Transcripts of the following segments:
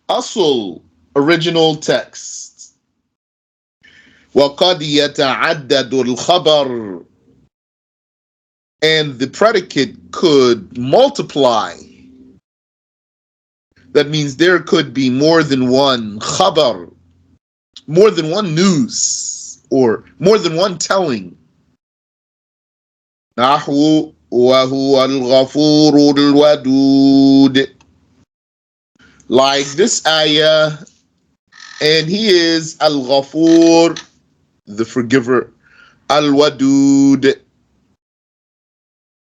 Asl, original text. وَقَدْ يَتَعَدَّدُ الْخَبَرُ, and the predicate could multiply. That means there could be more than one khabar, more than one news, or more than one telling. نحو وهو الغفور الودود. Like this ayah, and he is al-Ghafur, the forgiver, al-Wadud,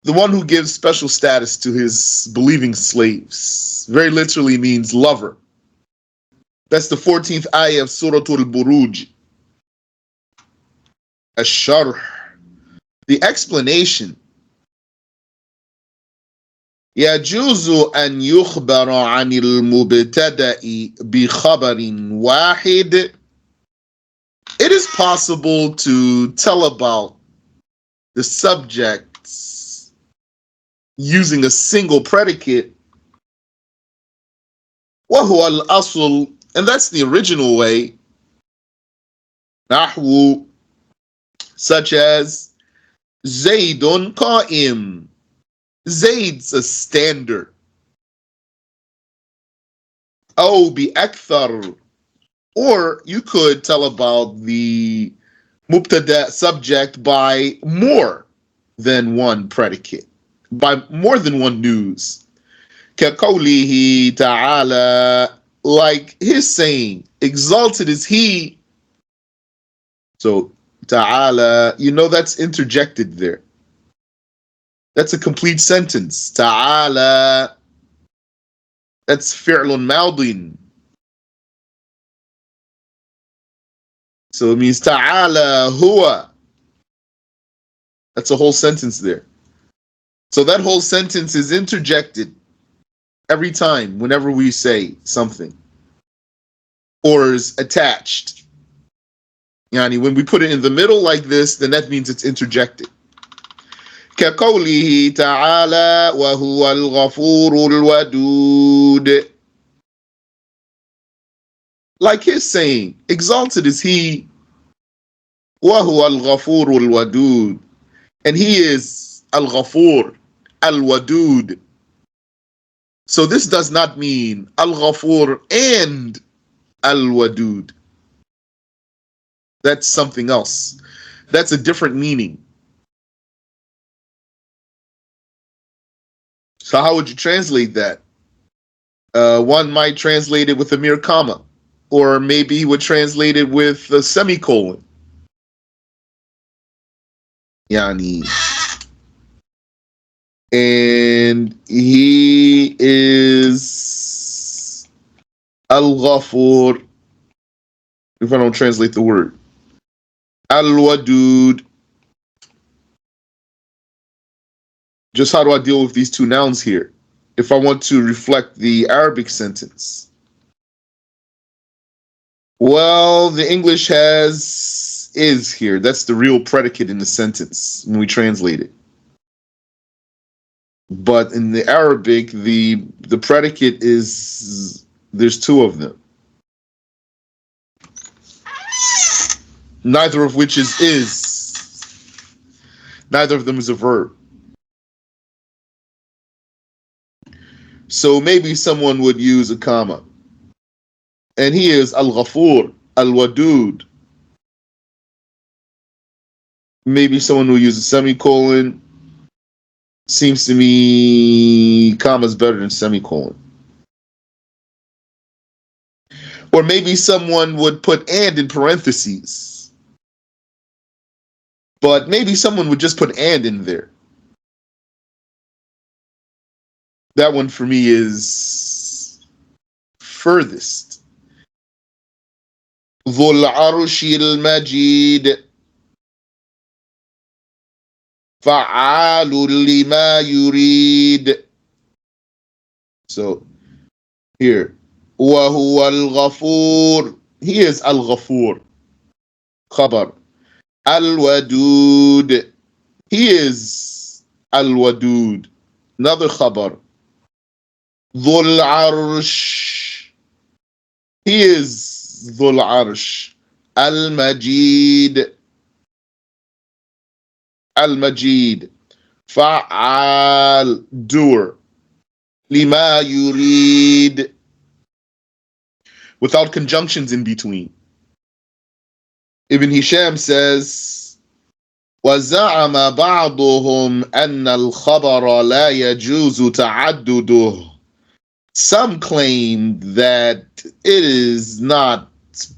the one who gives special status to his believing slaves. Very literally means lover. That's the 14th ayah of Surah Al-Buruj. Ash-Sharh, the explanation. يجوز أن يخبر عن المبتدأ بخبر واحد. It is possible to tell about the subjects using a single predicate. وهو الأصل, and that's the original way. نحو, such as زيد قائم. Zayd's a standard. أو بأكثر, or you could tell about the mubtada subject by more than one predicate, by more than one news. كقوله تعالى, like his saying, exalted is he. So ta'ala, you know that's interjected there. That's a complete sentence. Ta'ala, that's fi'lun madin. So it means ta'ala huwa. That's a whole sentence there. So that whole sentence is interjected every time whenever we say something, or is attached. Yani when we put it in the middle like this, then that means it's interjected. كقوله تعالى وهو الغفور الودود. Like his saying, exalted is he, وهو الغفور الودود, and he is al-Ghafur, al-Wadud. So this does not mean al-Ghafur and al-Wadud. That's something else. That's a different meaning. So how would you translate that? One might translate it with a mere comma, or maybe he would translate it with a semicolon. Yani. And he is al-Ghafur, if I don't translate the word. Al-Wadud. Just how do I deal with these two nouns here? If I want to reflect the Arabic sentence. Well, the English has is here. That's the real predicate in the sentence when we translate it. But in the Arabic, the predicate is, there's two of them. Neither of which is. Neither of them is a verb. So maybe someone would use a comma. And he is al-Ghafur, al-Wadud. Maybe someone will use a semicolon. Seems to me comma's better than semicolon. Or maybe someone would put and in parentheses. But maybe someone would just put and in there. That one for me is furthest. ذو العرش المجيد فعال لما يريد. So here, وهو الغفور, he is al-Ghafur, khabar. Al-Wadud, he is al-Wadud, another khabar. ذو العرش, He is Dhul Arsh. Al-Majid. Al-Majid. Fa'al. Doer. Lima yurid. Without conjunctions in between. Ibn Hisham says, وَزَعَمَ بَعْضُهُمْ أَنَّ الْخَبَرَ لَا يَجُوزُ تَعَدُّدُهُ. Some claim that it is not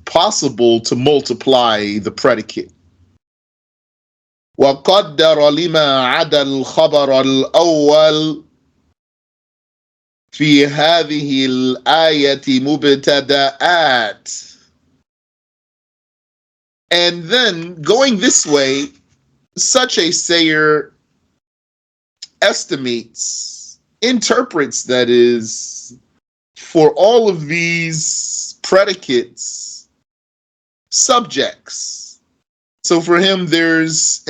possible to multiply the predicate. وَقَدَّرَ لِمَا عَدَى الْخَبَرَ الْأَوَّلِ في هذه الآية مبتدآت. And then going this way, such a sayer estimates, interprets, that is, for all of these predicates, subjects. So for him, there's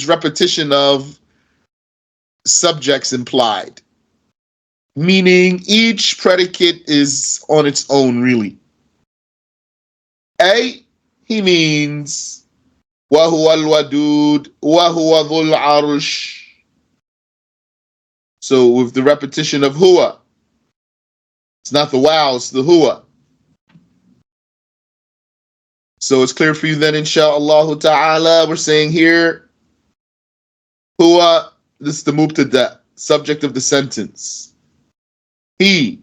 repetition of subjects implied, meaning each predicate is on its own, really. A, he means وَهُوَ الْوَدُودُ وَهُوَ ذُو الْعَرْشِ. So with the repetition of huwa, it's not the wow, it's the huwa. So it's clear for you then, insha'Allah ta'ala, we're saying here, huwa, this is the mubtada, subject of the sentence. He,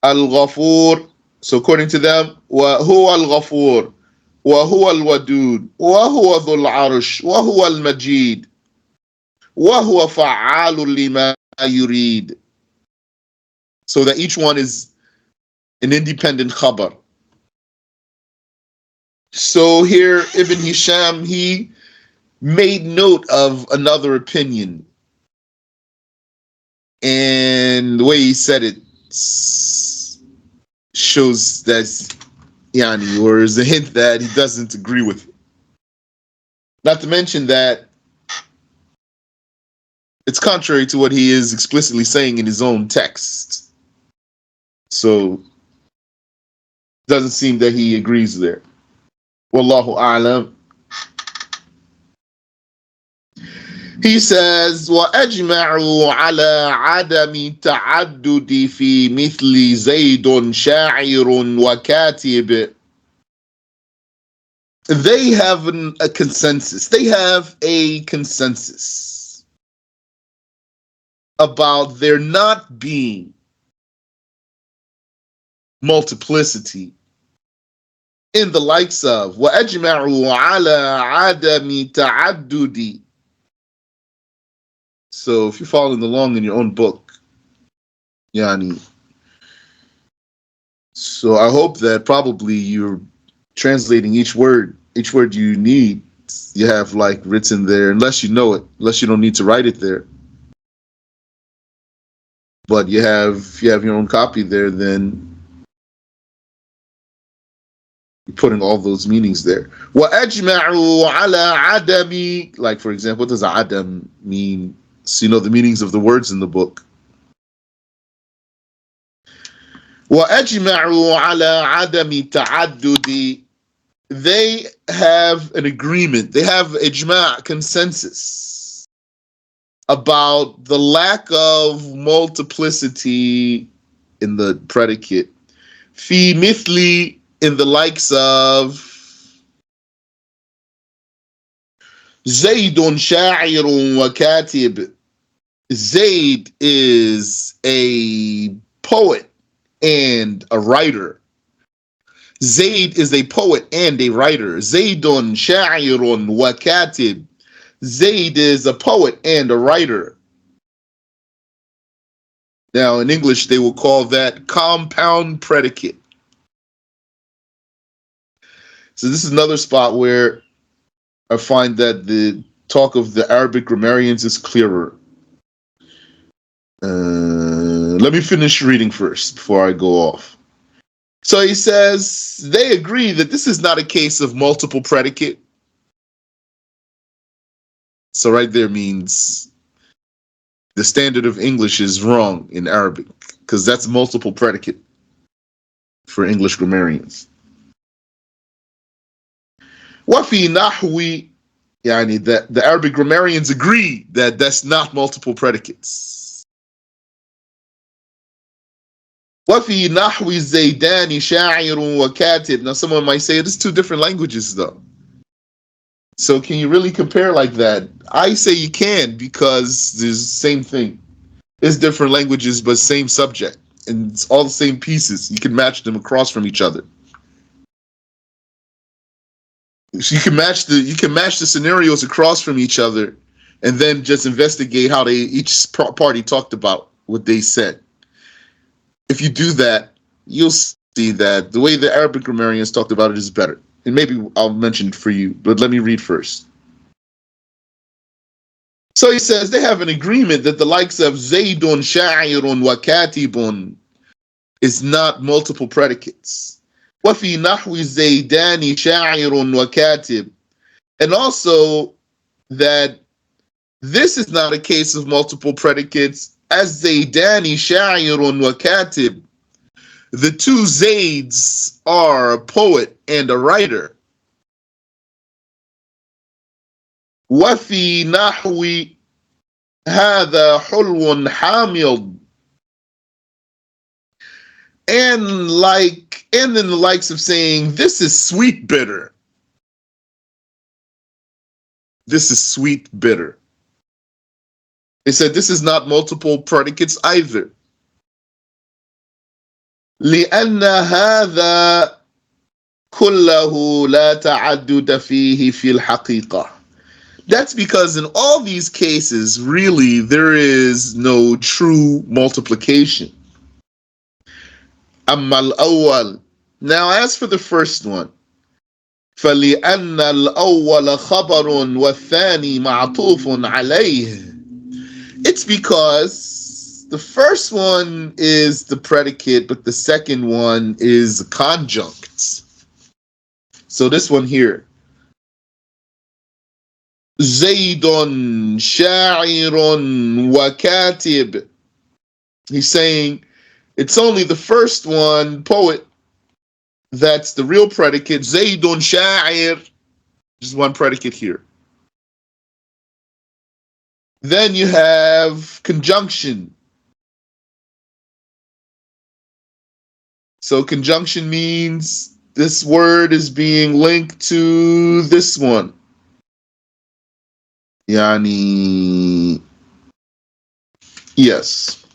al-ghafur, so according to them, وَهُوَ الْغَفُورُ وَهُوَ الْوَدُودُ وَهُوَ ذُو الْعَرْشِ وَهُوَ الْمَجِيدُ وَهُوَ فَعَّالٌ لِمَا يُرِيدُ. So that each one is an independent khabar. So here Ibn Hisham, he made note of another opinion. And the way he said it shows that, or is a hint that he doesn't agree with it. Not to mention that it's contrary to what he is explicitly saying in his own text. So it doesn't seem that he agrees there. Wallahu a'lam. He says, وَأَجْمَعُوا عَلَى عَدَمِ تَعَدُّدِ فِي مِثْلِ زَيْدٌ شَاعِرٌ وَكَاتِبٌ. They have a consensus. They have a consensus about there not being multiplicity in the likes of وَأَجْمَعُوا عَلَى عَدَمِ تَعَدُّدِ. So if you're following along in your own book, so I hope that probably you're translating each word you need, you have like written there, unless you know it, unless you don't need to write it there. But if you have your own copy there, then you're putting all those meanings there. وَأَجْمَعُوا عَلَى عَدَمِ. Like, for example, what does adam mean? So you know the meanings of the words in the book. وَأَجْمَعُوا عَلَى عَدَمِ تَعَدُّدِ. They have an agreement, they have ijma', consensus, about the lack of multiplicity in the predicate. Fi mithli, in the likes of Zaydun sha'irun wa katib. Zayd is a poet and a writer. Zayd is a poet and a writer. Zaydun sha'irun wa katib. Zayd is a poet and a writer. Now, in English, they will call that compound predicate. So this is another spot where I find that the talk of the Arabic grammarians is clearer. Let me finish reading first before I go off. So he says they agree that this is not a case of multiple predicate. So right there means the standard of English is wrong in Arabic, because that's multiple predicate. for English grammarians. وفي نحو يعني the Arabic grammarians agree that that's not multiple predicates. وفي نحو زيدان شاعر وكاتب. Now someone might say it's two different languages though. So can you really compare like that? I say you can, because there's the same thing. It's different languages but same subject, and it's all the same pieces. You can match them across from each other. So you can match the scenarios across from each other, and then just investigate how each party talked about what they said. If you do that, you'll see that the way the Arabic grammarians talked about it is better. And maybe I'll mention it for you, but let me read first. So he says they have an agreement that the likes of Zaydun, Sha'irun, wa Katibun is not multiple predicates. وفي نحو زيدان شاعر وكاتب. And also that this is not a case of multiple predicates, as Zaydani sha'irun wa katib. The two Zaids are a poet and a writer. وفي نحو هذا حلو حامض. And then the likes of saying, this is sweet bitter. This is sweet bitter. They said this is not multiple predicates either. لأن هذا كله لا تعدد فيه في الحقيقة. That's because in all these cases, really, there is no true multiplication. أما الأول. Now, as for the first one, فلأن الأول خبر والثاني معطوف عليه. It's because the first one is the predicate, but the second one is a conjunct. So this one here, Zaydun sha'irun wa katib. He's saying it's only the first one, poet, that's the real predicate. Zaydun sha'ir, just one predicate here. Then you have conjunction. So conjunction means this word is being linked to this one. Yani, yes.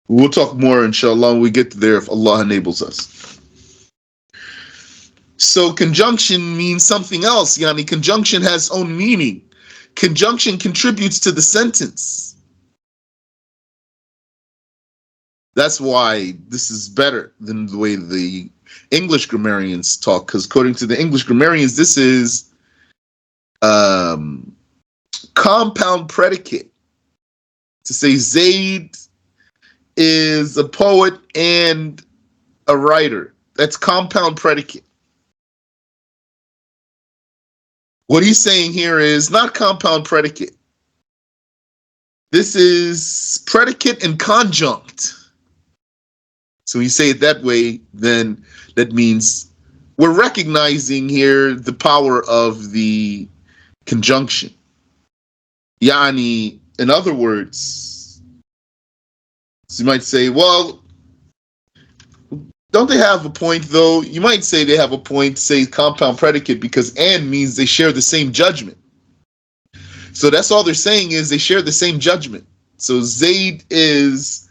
We'll talk more inshallah when we get there if Allah enables us. So conjunction means something else. Yani, conjunction has own meaning. Conjunction contributes to the sentence. That's why this is better than the way the English grammarians talk, because according to the English grammarians, this is compound predicate. To say Zayd is a poet and a writer. That's compound predicate. What he's saying here is not compound predicate. This is predicate and conjunct. So you say it that way, then that means we're recognizing here the power of the conjunction. Yani, in other words, so you might say, well, don't they have a point though? You might say they have a point, say compound predicate, because and means they share the same judgment. So that's all they're saying is they share the same judgment. So Zayd is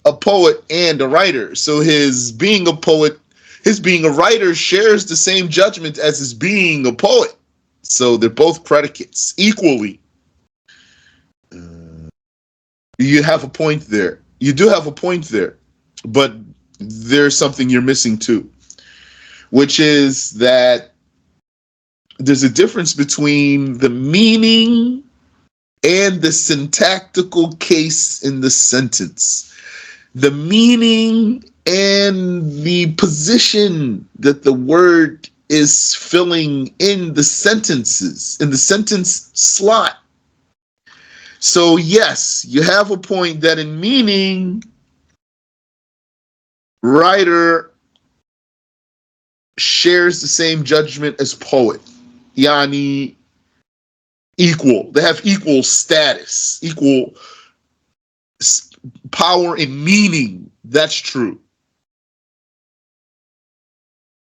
a poet and a writer. So his being a poet, his being a writer shares the same judgment as his being a poet. So they're both predicates equally. You have a point there. You do have a point there. But there's something you're missing too, which is that there's a difference between the meaning and the syntactical case in the sentence. The meaning and the position that the word is filling in the sentences, in the sentence slot. So yes, you have a point that in meaning, writer shares the same judgment as poet. Yani equal. They have equal status, equal power and meaning. That's true.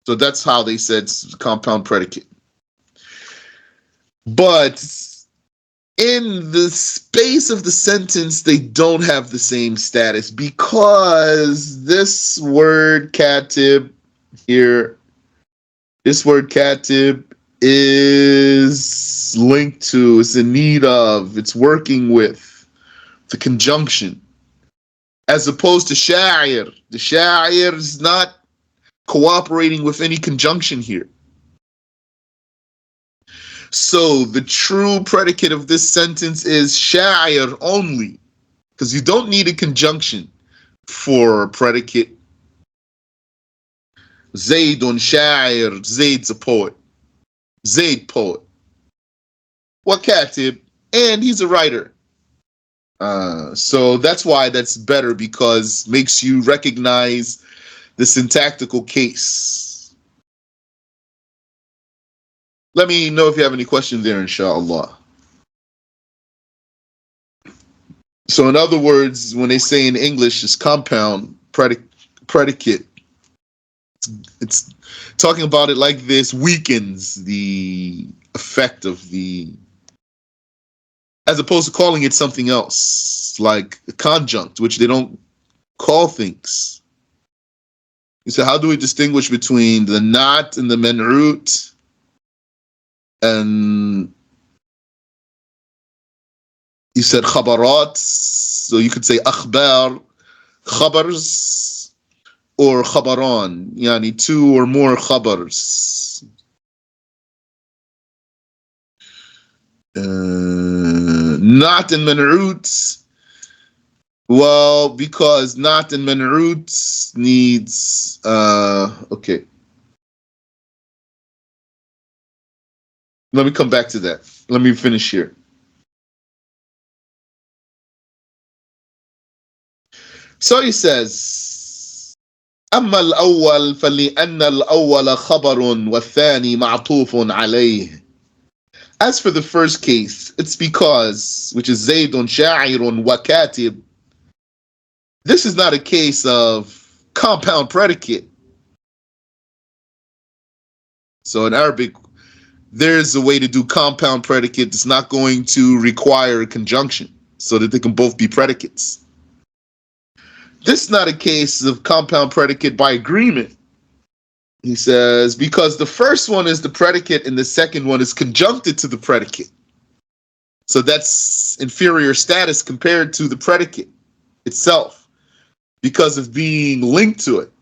So that's how they said compound predicate. But in the space of the sentence, they don't have the same status because this word katib here, this word katib is linked to, it's in need of, it's working with the conjunction. As opposed to sha'ir. The sha'ir is not cooperating with any conjunction here. So the true predicate of this sentence is sha'ir only, because you don't need a conjunction for a predicate. Zaydun sha'ir, Zayd's a poet. Zayd poet. Wa katib, and he's a writer. So that's why that's better, because makes you recognize the syntactical case. Let me know if you have any questions there, inshallah. So in other words, when they say in English it's compound predicate, it's talking about it like this weakens the effect of the, as opposed to calling it something else, like a conjunct, which they don't call things. So how do we distinguish between the not and the men'ut? And you said khabarat, so you could say akhbar, khabars, or khabaran, yani two or more khabars. Not in men'ut, well, because not in men'ut needs, okay. Let me come back to that. Let me finish here. So he says, أما الأول فلأن الأول خبر والثاني معطوف عليه. As for the first case, it's because, which is Zaydun sha'irun wa katib, this is not a case of compound predicate. So in Arabic, there's a way to do compound predicate that's not going to require a conjunction so that they can both be predicates. This is not a case of compound predicate by agreement. He says, because the first one is the predicate and the second one is conjuncted to the predicate. So that's inferior status compared to the predicate itself because of being linked to it.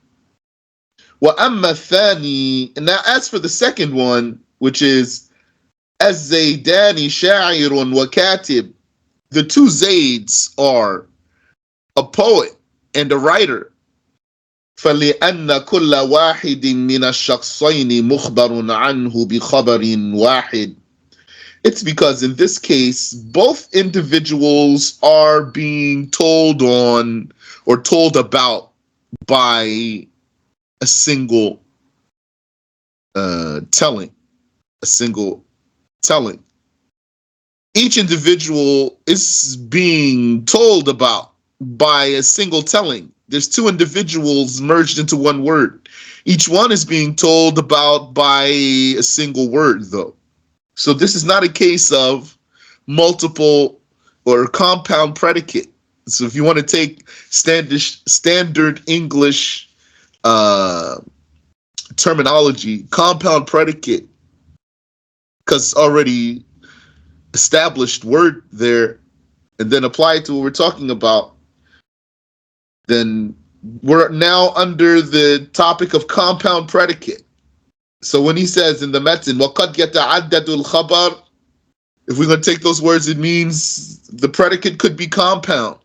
وَأَمَّا الثَّانِي, and now as for the second one, which is الزَّيْدَانِ شَاعِرٌ وَكَاتِبٌ, the two Zaids are a poet and a writer. فَلِأَنَّ كُلَّ وَاحِدٍ مِّنَ الشَّخْصَيْنِ مُخْبَرٌ عَنْهُ بِخَبَرٍ وَاحِدٍ. It's because in this case, both individuals are being told on or told about by a single telling. A single telling. Each individual is being told about by a single telling. There's two individuals merged into one word. Each one is being told about by a single word, though. So this is not a case of multiple or compound predicate. So if you want to take standard English terminology, compound predicate, because it's already established word there, and then apply it to what we're talking about, then we're now under the topic of compound predicate. So when he says in the metin, وَقَدْ يَتَعَدَّدُ الْخَبَرِ, if we're going to take those words, it means the predicate could be compound.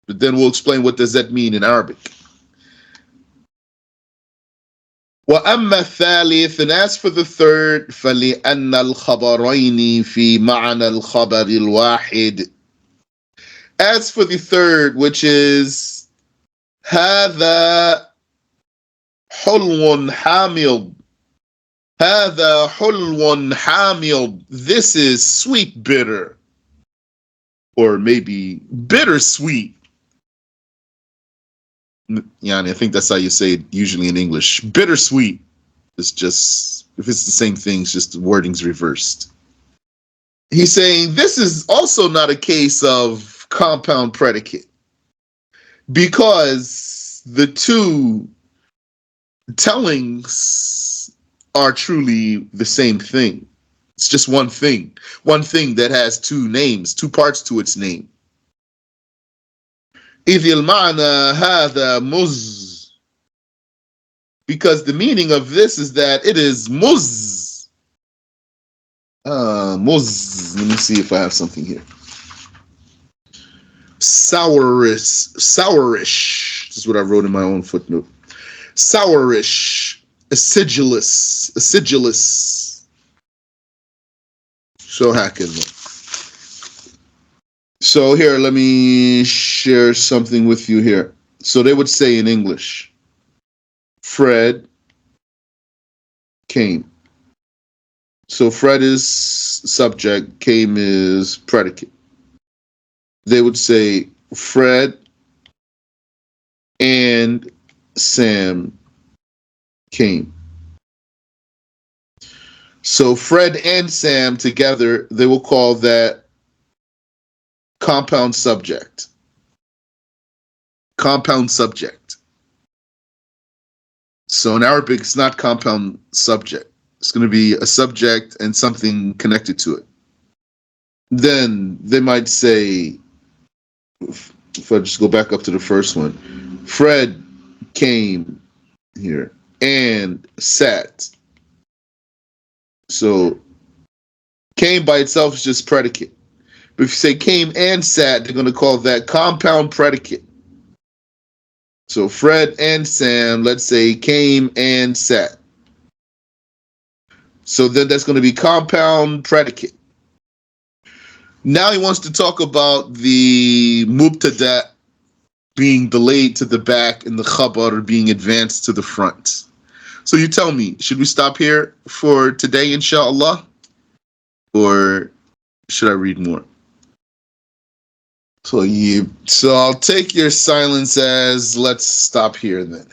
But then we'll explain what does that mean in Arabic. وَأَمَّا الثَّالِث, and as for the third, فَلِأَنَّ الْخَبَرَيْنِ فِي مَعْنَى الْخَبَرِ الْوَاحِدِ. As for the third, which is هَذَا حلو حامض. هذا حلو حامض. This is sweet bitter. Or maybe bittersweet. Yani, I think that's how you say it usually in English. Bittersweet. It's just, if it's the same thing, it's just the wording's reversed. He's saying this is also not a case of compound predicate, because the two tellings are truly the same thing. It's just one thing that has two names, two parts to its name. إذ المعنى هذا مز, because the meaning of this is that it is muz. Muz. Let me see if I have something here. Sourish. This is what I wrote in my own footnote. Sourish. Acidulous. So hakeza. So here, let me share something with you here. So they would say in English, Fred came. So Fred is subject, came is predicate. They would say Fred and Sam came. So Fred and Sam together, they will call that compound subject. Compound subject. So in Arabic, it's not compound subject. It's going to be a subject and something connected to it. Then they might say, if I just go back up to the first one, Fred came here and sat. So came by itself is just predicate. But if you say came and sat, they're going to call that compound predicate. So Fred and Sam, let's say, came and sat. So then that's going to be compound predicate. Now he wants to talk about the mubtada being delayed to the back and the khabar being advanced to the front. So you tell me, should we stop here for today, inshallah? Or should I read more? So I'll take your silence as let's stop here then.